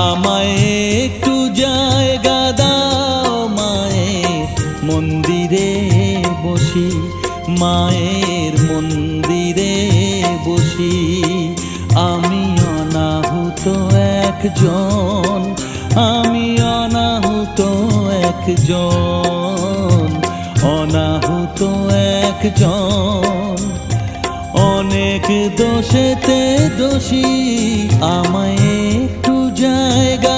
আমায় একটু জায়গা দাও মায়ের মন্দিরে বসি, মায়ের মন্দিরে বসি। আমি অনাহুত একজন, আমি অনাহুত একজন, অনাহুত একজন। অনেক দোষেতে দোষী, আমায় একটু জায়গা